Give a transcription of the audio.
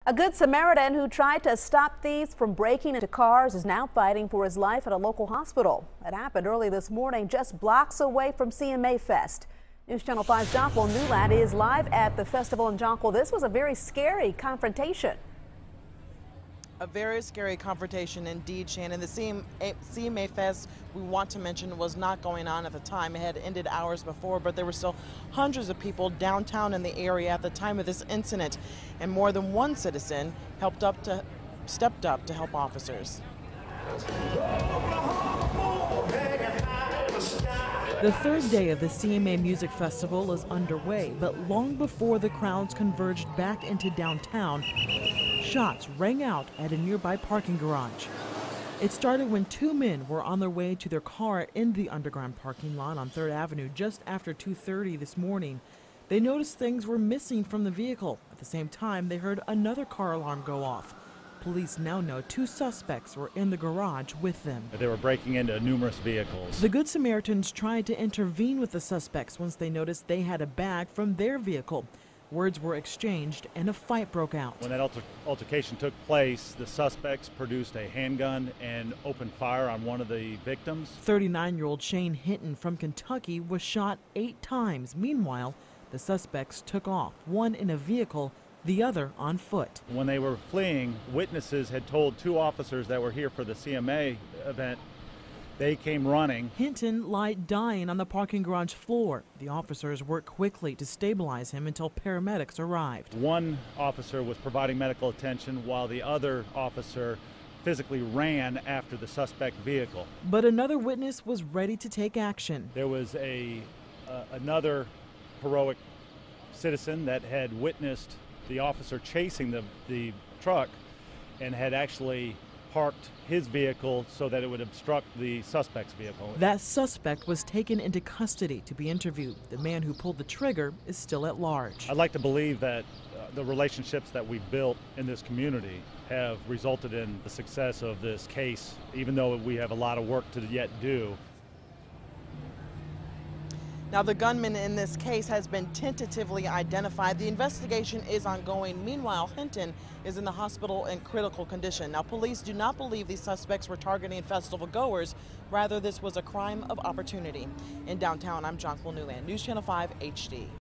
A good Samaritan who tried to stop thieves from breaking into cars is now fighting for his life at a local hospital. It happened early this morning, just blocks away from CMA Fest. News Channel 5's Jonquil Newland is live at the festival in Jonquil. This was a very scary confrontation. A very scary confrontation indeed, Shannon. The CMA Fest, we want to mention, was not going on at the time. It had ended hours before, but there were still hundreds of people downtown in the area at the time of this incident, and more than one citizen stepped up to help officers. The third day of the CMA Music Festival is underway, but long before the crowds converged back into downtown, shots rang out at a nearby parking garage. It started when two men were on their way to their car in the underground parking lot on 3rd Avenue just after 2:30 this morning. They noticed things were missing from the vehicle. At the same time, they heard another car alarm go off. Police now know two suspects were in the garage with them. They were breaking into numerous vehicles. The Good Samaritans tried to intervene with the suspects once they noticed they had a bag from their vehicle. Words were exchanged and a fight broke out. When that altercation took place, the suspects produced a handgun and opened fire on one of the victims. 39-year-old Shane Hinton from Kentucky was shot 8 times. Meanwhile, the suspects took off, one in a vehicle, the other on foot. When they were fleeing, witnesses had told 2 officers that were here for the CMA event. They came running. Hinton lay dying on the parking garage floor. The officers worked quickly to stabilize him until paramedics arrived. One officer was providing medical attention while the other officer physically ran after the suspect vehicle. But another witness was ready to take action. There was another heroic citizen that had witnessed the officer chasing the truck and had actually parked his vehicle so that it would obstruct the suspect's vehicle. That suspect was taken into custody to be interviewed. The man who pulled the trigger is still at large. I'd like to believe that the relationships that we've built in this community have resulted in the success of this case, even though we have a lot of work to yet do. Now, the gunman in this case has been tentatively identified. The investigation is ongoing. Meanwhile, Hinton is in the hospital in critical condition. Now, police do not believe these suspects were targeting festival goers. Rather, this was a crime of opportunity. In downtown, I'm Jonquil Newland, News Channel 5 HD.